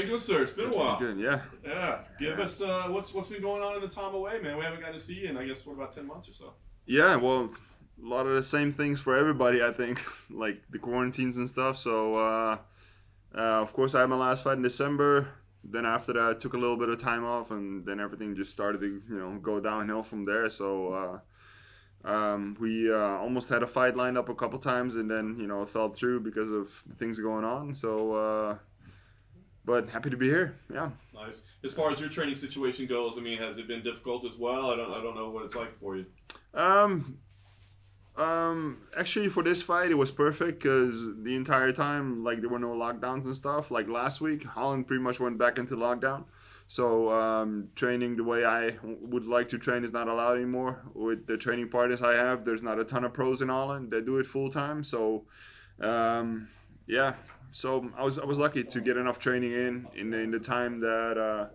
doing, sir? It's been a while. Good, yeah. Yeah. Give us what's been going on in the time away, man. We haven't got to see you in, I guess, what, about 10 months or so? Yeah, well, a lot of the same things for everybody, I think, like the quarantines and stuff. So, of course, I had my last fight in December. Then after that, I took a little bit of time off, and then everything just started to, go downhill from there. So, we almost had a fight lined up a couple times, and then, it fell through because of the things going on. So, but happy to be here. Yeah. Nice. As far as your training situation goes, I mean, has it been difficult as well? I don't know what it's like for you. Actually, for this fight, it was perfect because the entire time, like, there were no lockdowns and stuff. Like last week, Holland pretty much went back into lockdown. So training the way I would like to train is not allowed anymore. With the training partners I have, there's not a ton of pros in Holland that do it full time. So, yeah. So I was lucky to get enough training in the time that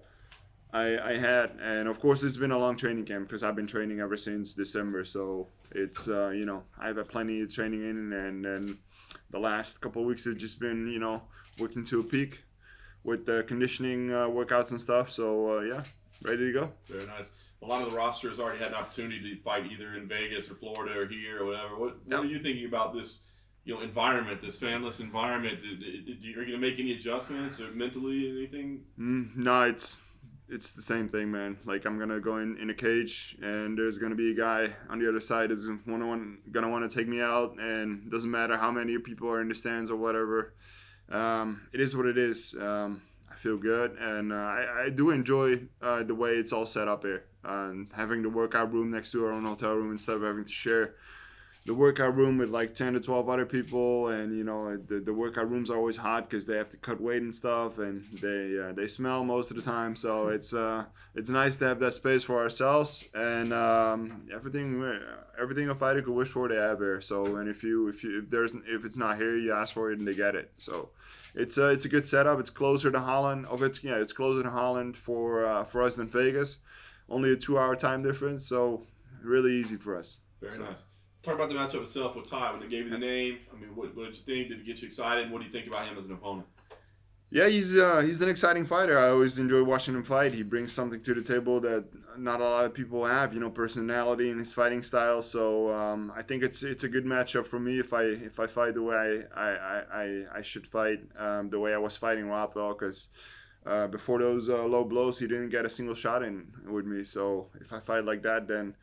I had, and of course it's been a long training camp because I've been training ever since December. So it's I've had plenty of training in, and then the last couple of weeks have just been working to a peak with the conditioning workouts and stuff. So yeah, ready to go. Very nice. A lot of the rosters already had an opportunity to fight either in Vegas or Florida or here or whatever. What are you thinking about this? Environment, this fanless environment. Are you going to make any adjustments or mentally anything? No, it's the same thing, man. Like, I'm gonna go in a cage, and there's gonna be a guy on the other side who's gonna want to take me out, and it doesn't matter how many people are in the stands or whatever. It is what it is. I feel good, and I do enjoy the way it's all set up here. Having the workout room next to our own hotel room instead of having to share the workout room with like 10 to 12 other people, and the workout rooms are always hot because they have to cut weight and stuff, and they smell most of the time. So it's nice to have that space for ourselves, and everything a fighter could wish for, they have here. So, and if it's not here, you ask for it and they get it. So it's a good setup. It's closer to Holland. It's closer to Holland for us than Vegas. Only a 2-hour time difference, so really easy for us. Very nice. Talk about the matchup itself with Tai. When they gave you the name, I mean, what did you think? Did it get you excited? What do you think about him as an opponent? Yeah, he's an exciting fighter. I always enjoy watching him fight. He brings something to the table that not a lot of people have. Personality and his fighting style. So I think it's a good matchup for me if I fight the way I should fight, the way I was fighting Rothwell. Because before those low blows, he didn't get a single shot in with me. So if I fight like that, then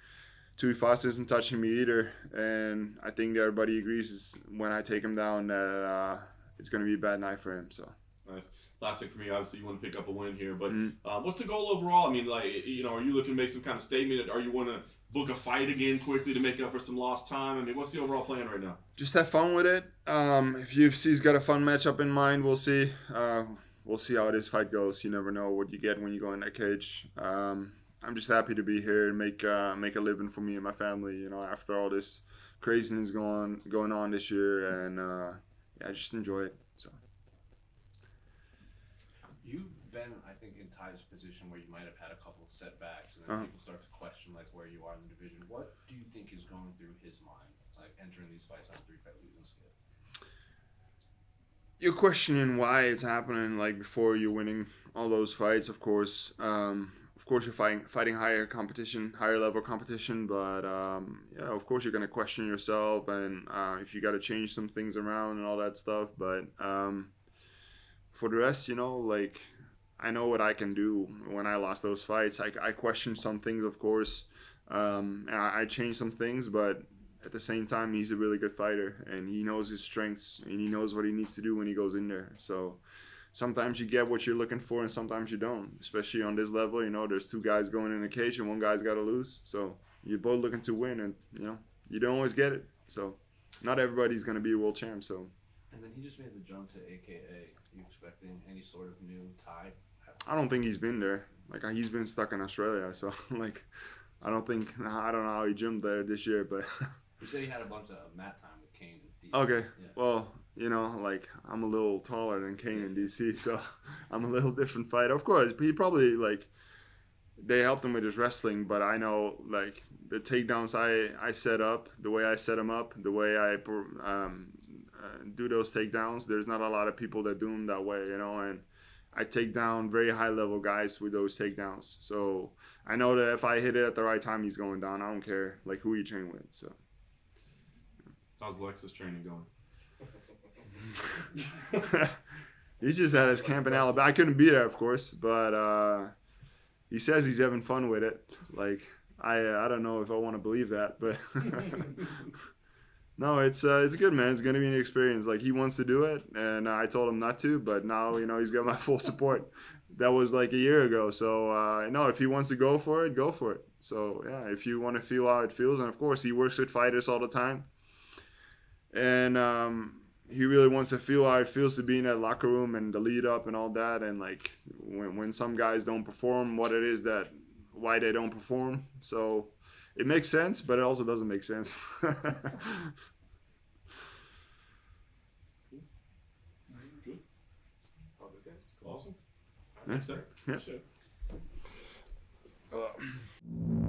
Tuivasa isn't touching me either, and I think that everybody agrees is when I take him down that it's going to be a bad night for him. So nice. Last thing for me, obviously you want to pick up a win here, but what's the goal overall? I mean, like, are you looking to make some kind of statement? Are you want to book a fight again quickly to make up for some lost time? I mean, what's the overall plan right now? Just have fun with it. If UFC's got a fun matchup in mind, we'll see. We'll see how this fight goes. You never know what you get when you go in that cage. I'm just happy to be here and make a living for me and my family. After all this craziness going on this year, and I just enjoy it. So you've been, I think, in Tai's position where you might have had a couple of setbacks, and then people start to question like where you are in the division. What do you think is going through his mind, like entering these fights on a 3-fight losing skid? You're questioning why it's happening, like before you're winning all those fights, of course. Of course, you're fighting higher level competition, but of course you're gonna question yourself, and if you got to change some things around and all that stuff. But for the rest, like, I know what I can do. When I lost those fights, I questioned some things, of course. And I changed some things, but at the same time, he's a really good fighter, and he knows his strengths, and he knows what he needs to do when he goes in there. So sometimes you get what you're looking for, and sometimes you don't. Especially on this level, there's 2 guys going in a cage, and one guy's got to lose. So you're both looking to win, and you don't always get it. So not everybody's gonna be a world champ. So. And then he just made the jump to AKA. Are you expecting any sort of new Tai? I don't think he's been there. Like, he's been stuck in Australia. So like, I don't know how he jumped there this year, but. You said he had a bunch of mat time with Kane in DC. Okay. Yeah. Well, like, I'm a little taller than Kane in DC, so I'm a little different fighter. Of course, he probably, like, they helped him with his wrestling, but I know, like, the takedowns I set up, the way I set them up, the way I do those takedowns, there's not a lot of people that do them that way, and I take down very high level guys with those takedowns. So I know that if I hit it at the right time, he's going down. I don't care like who you train with. So how's Lexus training going? He's just at his camp in Alabama. I couldn't be there, of course, but he says he's having fun with it. Like I don't know if I want to believe that, but no, it's good, man. It's gonna be an experience. Like he wants to do it, and I told him not to, but now he's got my full support. That was like a year ago, so no, if he wants to go for it, go for it. So yeah, if you want to feel how it feels, and of course he works with fighters all the time, and he really wants to feel how it feels to be in that locker room and the lead up and all that, and like when some guys don't perform, what it is that why they don't perform. So it makes sense, but it also doesn't make sense. Good. Awesome. Yeah. Thanks, sir. Yeah. Appreciate it.